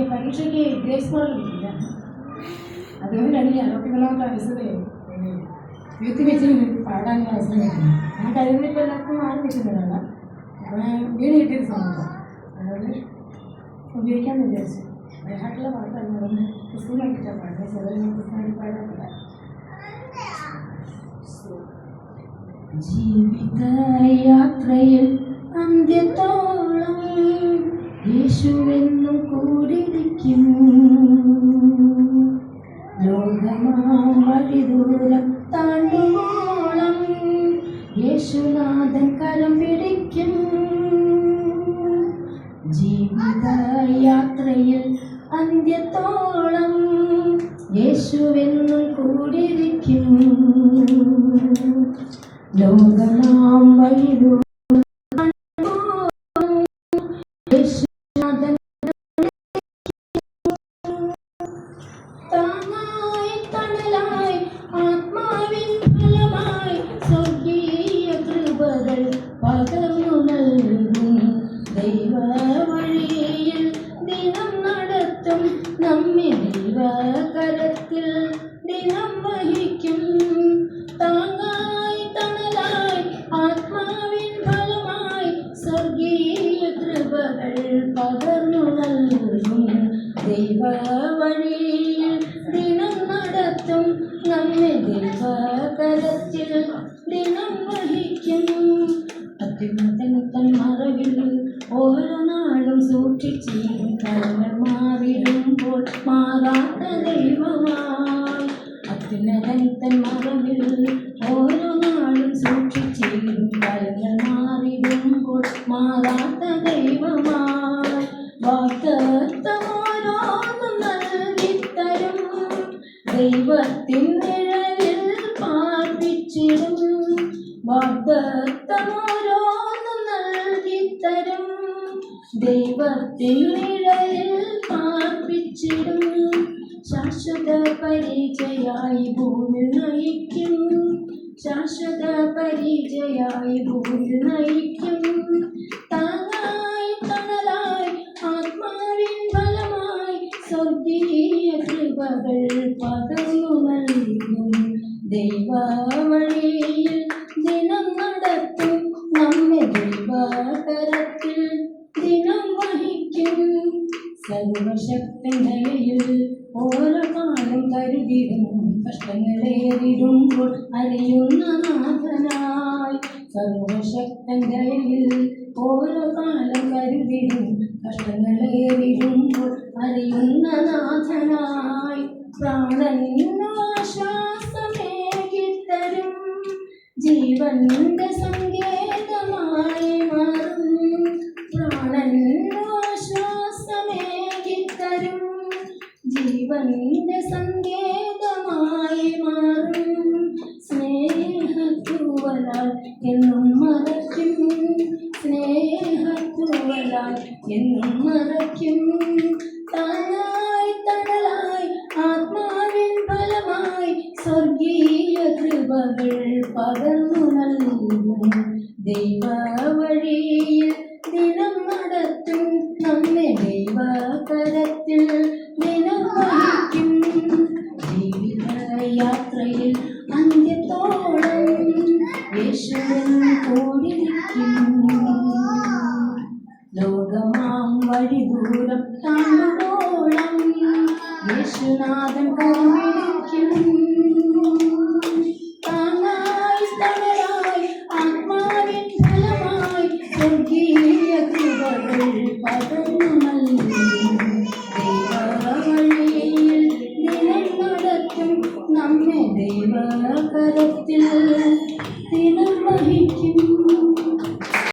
പരീക്ഷയ്ക്ക് grace mark കിട്ടില്ല. അതുകൊണ്ടാണ് ഈ 64 വയസ്സിൽ യൂത്ത് വെച്ചിന് പാടാൻ അവസരം കിട്ടുന്നത്. ആ കഴിവിനിപ്പോൾ എല്ലാവർക്കും മാറി കിട്ടുന്നതല്ല. അപ്പോൾ ഞാൻ വീട് കിട്ടിയത് സമയത്ത് അതുകൊണ്ട് ഉപയോഗിക്കാമെന്ന് വിചാരിച്ചു. വയനാട്ടിലെ പാട്ടാണ് പറഞ്ഞ് ക്രിസ്തുമാക്കിയിട്ടാണ് പാടുന്നത്. ചെറുതിനെ ക്രിസ്തുമാക്കി പാടാറില്ല. ജീവിതയാത്രയിൽ അന്ത്യത്തോളം യേശുവെന്നും കൂടിരിക്കും. ലോകമാം വഴി ദൂരം താണ്ടുവോളം യേശുനാഥൻ കരം പിടിക്കും. ജീവിതയാത്രയിൽ അന്ത്യത്തോളം യേശുവെന്നും കൂടിരിക്കും. ലോകമാം വഴി ദൂരം യേശുനാഥൻ താങ്ങായി തണലായി ആത്മാവിൻ ഫലമായി സ്വർഗീയ കൃപകൾ പകർന്നു നൽകും. ദൈവ വഴിയിൽ ദിനം നടത്തും. നമ്മെ ദൈവകരത്തിൽ ദിനം വഹിക്കും. താങ്ങായി തണലായി ആത്മാവിൻ ഫലമായി സ്വർഗീയ കൃപകൾ പകർന്നു നൽകും. ദൈവ വഴിയിൽ ദിനം നടത്തും. നമ്മെ ദൈവകരത്തിൽ ദിനം വഹിക്കും. അത്യുന്നതൻ മറവിൽ ഓരോ നാളും സൂക്ഷിച്ചിടും. കരങ്ങൾ മാറിടുമ്പോൾ മാറാത്ത ദൈവമായി. അത്യുന്നതൻ മറവിൽ ഓരോ നാളും സൂക്ഷിച്ചിടും. കരങ്ങൾ മാറിടുമ്പോൾ മാറാത്ത ദൈവമായി. വാഗ്ദത്തമോരോന്നും നൽകിത്തരും. ദൈവത്തിൻ നിഴലിൽ പാർപ്പിച്ചിടും. വാഗ്ദത്തമോരോന്നും നൽകിത്തരും. ദൈവത്തിൻ നിഴലിൽ പാർപ്പിച്ചിടും. ശാശ്വത പരിചയായി ഭൂമിയിൽ നയിക്കും. ശാശ്വത പരിചയായി ഭൂമിയിൽ നയിക്കും. താങ്ങായി തണലായി ആത്മാവിൻ ഫലമായി സ്വർഗീയ കൃപകൾ പകർന്നു നൽകും. ദൈവ വഴിയിൽ ദിനം നടത്തും. നമ്മെ ദൈവകരത്തിൽ ദിനം വഹിക്കും. സർവശക്തൻ ദയയിൽ ഓരോ കാലം കരുതിടും. കഷ്ടങ്ങളേറിടുമ്പോൾ അറിയുന്ന നാഥനായി. സർവശക്തൻ ദയയിൽ ഓരോ കാലം കരുതിടും. കഷ്ടങ്ങളേറിടുമ്പോൾ അറിയുന്ന നാഥനായി. പ്രാണനാശ്വാസമേകിത്തരും. ജീവന്റെ സങ്കേതമായി മാറും. പ്രാണനാശ്വാസമേകിത്തരും. ജീവന്റെ സങ്കേതമായി മാറും. സ്നേഹത്തൂവലാൽ എന്നും മറയ്ക്കും. സ്നേഹത്തൂവലാൽ എന്നും മറയ്ക്കും. താനായി തണലായി ആത്മാവിൻ ഫലമായി സ്വർഗീയ കൃപകൾ പകർന്നു നൽകും. ദൈവ വഴിയിൽ ദിനം നടത്തും. നമ്മെ ദൈവകരത്തിൽ ദിനം വഹിക്കും. ജീവിതയാത്രയിൽ അന്ത്യത്തോളം യേശുവൻ കൂടിരിക്കും. ലോകമാം വഴി ദൂരം താണ്ടുവോളം യേശുനാഥൻ കരം പിടിക്കും. താങ്ങായി തണലായി ആത്മാവിൻ ഫലമായി സ്വർഗീയ കൃപകൾ പകർന്നു നൽകും. ദൈവ വഴിയിൽ ദിനം നടത്തും. നമ്മെ ദൈവകരത്തിൽ ദിനം വഹിക്കും.